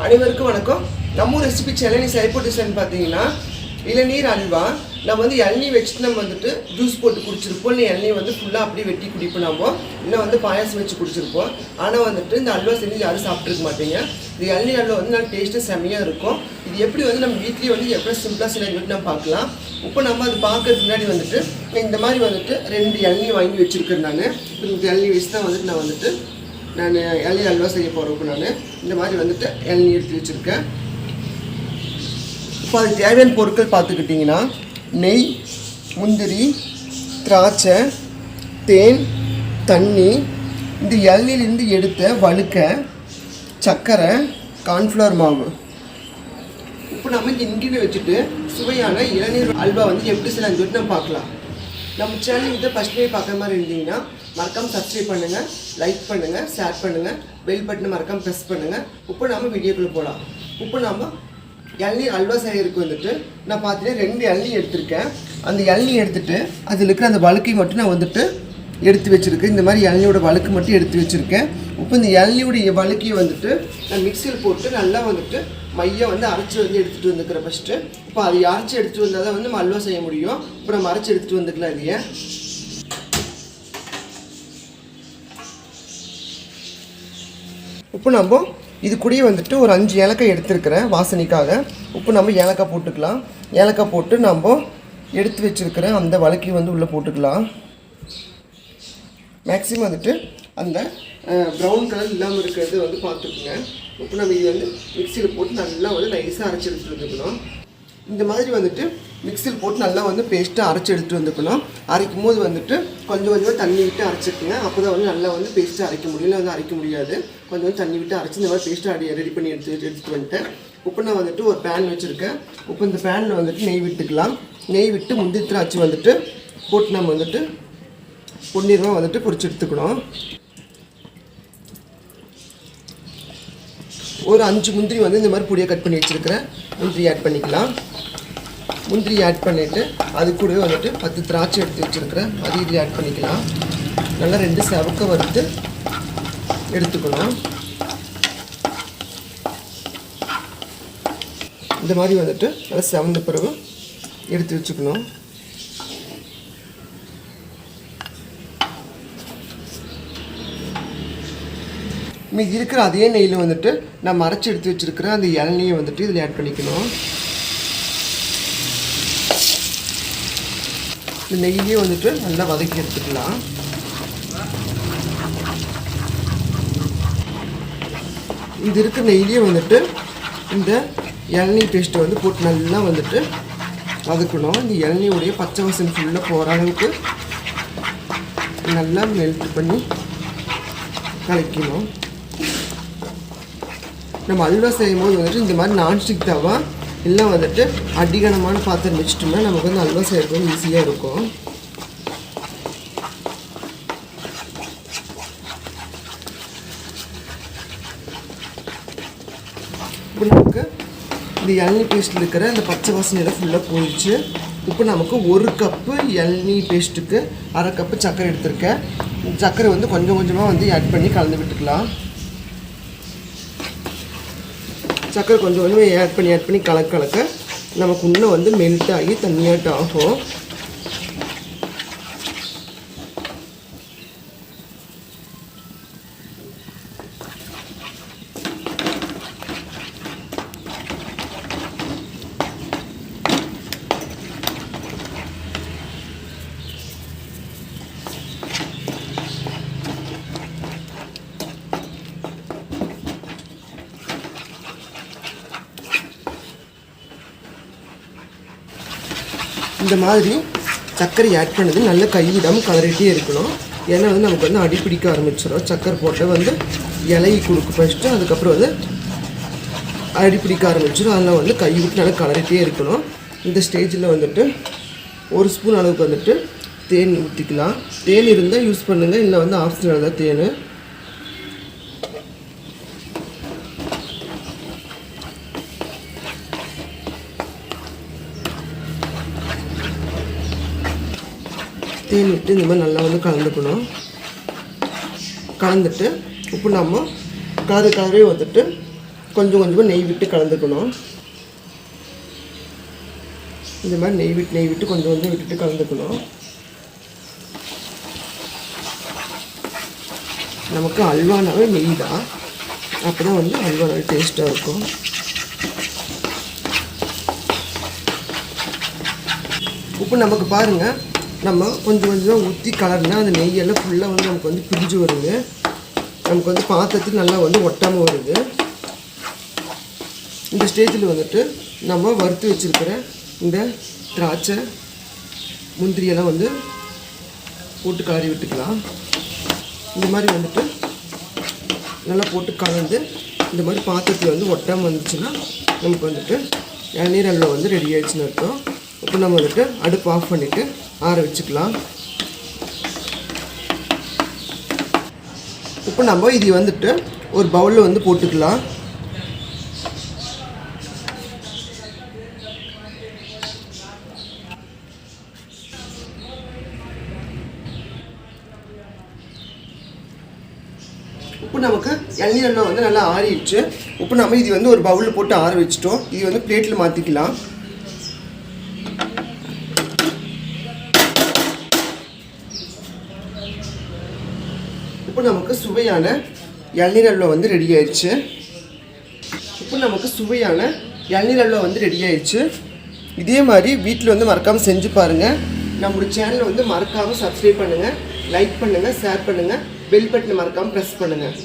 அனைவருக்கும் வணக்கம். நம்ம ரெசிபி சேனல் சைப்போ டிசைன் பார்த்தீங்கன்னா இளநீர் அல்வா. நம்ம வந்து இளநீ வச்சுட்டு நம்ம வந்துட்டு ஜூஸ் போட்டு குடிச்சிருப்போம். இல்லை இளநீ வந்து ஃபுல்லாக அப்படியே வெட்டி குடிப்போம். நம்ம இல்லை வந்து பாயாசம் வச்சு குடிச்சிருப்போம். ஆனால் வந்துட்டு இந்த அல்வா செஞ்சு யாரும் சாப்பிட்ருக்க மாட்டீங்க. இந்த இளநீர் அல்வா வந்து நல்லா டேஸ்ட்டு செம்மையாக இருக்கும். இது எப்படி வந்து நம்ம வீட்லேயே வந்து எப்படி சிம்பிளாக செஞ்சு நம்ம பார்க்கலாம். இப்போ நம்ம அது பார்க்கறதுக்கு முன்னாடி வந்துட்டு இந்த மாதிரி வந்துட்டு 2 இளநீ வாங்கி வச்சுருக்கேன். நான் இந்த இளநீ வச்சு தான் வந்துட்டு நான் இளநீர் அல்வா செய்ய போகிறேன். இப்போ நான் இந்த மாதிரி வந்துட்டு இளநீர் எடுத்து வச்சுருக்கேன். இப்போ அதுக்கு தேவையான பொருட்கள் பார்த்துக்கிட்டிங்கன்னா நெய், முந்திரி, திராட்சை, தேன், தண்ணி, இந்த இளநீர்லேருந்து எடுத்த வழுக்க, சர்க்கரை, கார்ன்ஃப்ளவர் மாவு. இப்போ நம்ம இன்கிரிடியன்ட் வச்சுட்டு சுவையான இளநீர் அல்வா வந்து எப்படி செய்யலாம்னு சொல்லிட்டு நம்ம பார்க்கலாம். நம்ம சேனல் இதை ஃபஸ்ட் டைம் பார்க்குற மாதிரி இருந்தீங்கன்னா மறக்காமல் சப்ஸ்கிரைப் பண்ணுங்கள், லைக் பண்ணுங்கள், ஷேர் பண்ணுங்கள், பெல் பட்டனை மறக்காமல் ப்ரெஸ் பண்ணுங்கள். இப்போ நம்ம வீடியோக்குள்ளே போகலாம். இப்போ நம்ம இளநீர் அல்வா செய்யறதுக்கு வந்துட்டு நான் பார்த்தீங்கன்னா 2 இளநீ எடுத்திருக்கேன். அந்த இளநீ எடுத்துகிட்டு அதில் இருக்கிற அந்த வழுக்கை மட்டும் நான் வந்துட்டு எடுத்து வச்சுருக்கேன். இந்த மாதிரி இளநியோட வழுக்கு மட்டும் எடுத்து வச்சுருக்கேன். இப்போ இந்த இளநியோடைய வழுக்கையை வந்துட்டு நான் மிக்சியில் போட்டு நல்லா வந்துட்டு மையம் வந்து அரைச்சி வந்து எடுத்துகிட்டு வந்துக்கிறேன் ஃபஸ்ட்டு. இப்போ அது அரைச்சி எடுத்துகிட்டு வந்தால் தான் வந்து நம்ம அல்வா செய்ய முடியும். இப்போ நம்ம அரைச்சி எடுத்துகிட்டு வந்துக்கலாம். இதையே இப்போ நம்ம இது கூடயே வந்துட்டு ஒரு 5 ஏலக்காய் எடுத்துருக்கிறேன் வாசனைக்காக. இப்போ நம்ம ஏலக்காய் போட்டுக்கலாம். ஏலக்காய் போட்டு நம்ம எடுத்து வச்சுருக்கிற அந்த வழுக்கையை வந்து உள்ளே போட்டுக்கலாம். மேக்ஸிமம் வந்துட்டு அந்த ப்ரௌன் கலர் இல்லாமல் இருக்கிறது வந்து பார்த்துக்குங்க. இப்போ நம்ம இது வந்து மிக்சியில் போட்டு நல்லா வந்து நைஸாக அரைச்சி எடுத்துகிட்டு வந்துக்கணும். இந்த மாதிரி வந்துட்டு மிக்சியில் போட்டு நல்லா வந்து பேஸ்ட்டாக அரைச்சி எடுத்துகிட்டு வந்துக்கணும். அரைக்கும் போது வந்துட்டு கொஞ்சம் கொஞ்சமாக தண்ணி விட்டு அரைச்சிக்குங்க. அப்போ தான் வந்து நல்லா வந்து பேஸ்ட்டாக அரைக்க முடியும். இல்லை வந்து அரைக்க முடியாது. கொஞ்சம் தண்ணி விட்டு அரைச்சி இந்த மாதிரி பேஸ்ட்டாக ரெடி பண்ணி எடுத்துகிட்டு வந்துட்டேன். இப்போ நான் வந்துட்டு ஒரு பேன் வச்சுருக்கேன். இப்போ இந்த பேனில் வந்துட்டு நெய் விட்டுக்கலாம். நெய் விட்டு முந்திரி திராட்சை வந்துட்டு போட்டு நம்ம வந்துட்டு பொன்னிறமாக வந்துட்டு பொரிச்சு எடுத்துக்கணும். ஒரு 5 முந்திரி வந்து இந்த மாதிரி பொடியாக கட் பண்ணி வச்சுருக்கிறேன். முந்திரி ஆட் பண்ணிக்கலாம். முந்திரி ஆட் பண்ணிவிட்டு அது கூடவே வந்துட்டு 10 திராட்சை எடுத்து வச்சுருக்கிறேன். அது இதில் ஆட் பண்ணிக்கலாம். நல்லா 2 செவக்க வறுத்து எடுத்துக்கணும். இந்த மாதிரி வந்துட்டு நல்லா செவந்த பிறகு எடுத்து வச்சுக்கணும். மீதி இருக்கிற அதே நெய்யில் வந்துட்டு நான் அரைச்சி எடுத்து வச்சுருக்கிற அந்த இளநியை வந்துட்டு இதில் ஆட் பண்ணிக்கணும். இந்த நெய்யிலே வந்துட்டு நல்லா வதக்கி எடுத்துக்கலாம். இது இருக்கிற நெய்யிலே வந்துட்டு இந்த இளநீ பேஸ்ட்டை வந்து போட்டு நல்லா வந்துட்டு வதக்கணும். இந்த இளநியோடைய பச்சை வாசனை ஃபுல்லாக போகிற அளவுக்கு நல்லா மெல்ட் பண்ணி கலக்கணும். நம்ம அல்வா செய்யும் போது வந்துட்டு இந்த மாதிரி நான்ஸ்டிக் தவா இல்லை வந்துட்டு அடிகனமான பாத்திரம் வச்சுட்டோம்னா நமக்கு வந்து அல்வா செய்கிறது வந்து ஈஸியாக இருக்கும். இப்போ நமக்கு இந்த இளநீ பேஸ்ட்டில் இருக்கிற அந்த பச்சை வாசனையில் ஃபுல்லாக போயிடுச்சு. இப்போ நமக்கு 1 கப்பு இளநீ பேஸ்ட்டுக்கு 1/2 கப்பு சர்க்கரை எடுத்திருக்கேன். சர்க்கரை வந்து கொஞ்சம் கொஞ்சமாக வந்து ஆட் பண்ணி கலந்து விட்டுக்கலாம். சர்க்கரை கொஞ்சம் கொஞ்சம் ஆட் பண்ணி கலக்க நமக்கு இன்னும் வந்து மெல்ட் ஆகி தண்ணியாட்டம் ஆகும். இந்த மாதிரி சர்க்கரை ஆட் பண்ணது நல்லா கைவிடாமல் கலரிட்டே இருக்கணும். ஏன்னா வந்து நமக்கு வந்து அடிப்பிடிக்க ஆரம்பிச்சிடும். சர்க்கரை போட்டு வந்து இலையை கொடுக்கும் ஃபஸ்ட்டு, அதுக்கப்புறம் வந்து அடிப்பிடிக்க ஆரம்பிச்சிடும். அதெல்லாம் வந்து கை விட்டு நல்லா கலரிட்டே இருக்கணும். இந்த ஸ்டேஜில் வந்துட்டு 1 ஸ்பூன் அளவுக்கு வந்துட்டு தேன் ஊற்றிக்கலாம். தேன் இருந்தால் யூஸ் பண்ணுங்கள், இல்லை வந்து ஆப்ஷனல் தான் தேன். தேன் விட்டு இந்த மாதிரி நல்லா வந்து கலந்துக்கணும். கலந்துட்டு இப்போ நம்ம கலரே வந்துட்டு கொஞ்சம் கொஞ்சமாக நெய் விட்டு கலந்துக்கணும். இந்த மாதிரி நெய் விட்டு கொஞ்சம் கொஞ்சம் விட்டுட்டு கலந்துக்கணும். நமக்கு அல்வானாவே நெய் தான், அப்போ தான் வந்து அல்வானாவே டேஸ்ட்டாக இருக்கும். உப்பு நமக்கு பாருங்கள், நம்ம கொஞ்சம் கொஞ்சம் ஊற்றி கலர்னா அந்த நெய்யெல்லாம் ஃபுல்லாக வந்து நமக்கு வந்து பிரிஞ்சு வருது. நமக்கு வந்து பாத்திரத்துக்கு நல்லா வந்து ஒட்டாமல் வருது. இந்த ஸ்டேஜில் வந்துட்டு நம்ம வறுத்து வச்சுருக்கிற இந்த திராட்சை முந்திரியெல்லாம் வந்து போட்டு கலரி விட்டுக்கலாம். இந்த மாதிரி வந்துட்டு நல்லா போட்டு கலந்து இந்த மாதிரி பாத்திரத்தில் வந்து ஒட்டாமல் வந்துச்சுன்னா நமக்கு வந்துட்டு இளநீர் அல்வா வந்து ரெடி ஆகிடுச்சுன்னு அர்த்தம். இப்போ நம்ம வந்துட்டு அடுப்பு ஆஃப் பண்ணிவிட்டு ஆற வச்சுக்கலாம். இப்போ நம்ம இது வந்துட்டு ஒரு பவுலில் வந்து போட்டுக்கலாம். இப்போ நமக்கு இளநீர் அல்வா வந்து நல்லா ஆறிடுச்சு. இப்போ நம்ம இது வந்து ஒரு பவுலில் போட்டு ஆற வச்சுட்டோம். இது வந்து பிளேட்டில் மாற்றிக்கலாம். இப்போ நமக்கு சுவையான இளநீர் அல்வா வந்து ரெடி ஆயிடுச்சு. இதே மாதிரி வீட்டில் வந்து மறக்காமல் செஞ்சு பாருங்கள். நம்மளுடைய சேனலை வந்து மறக்காமல் சப்ஸ்கிரைப் பண்ணுங்கள், லைக் பண்ணுங்கள், ஷேர் பண்ணுங்கள், பெல் பட்டனை மறக்காமல் ப்ரெஸ் பண்ணுங்கள்.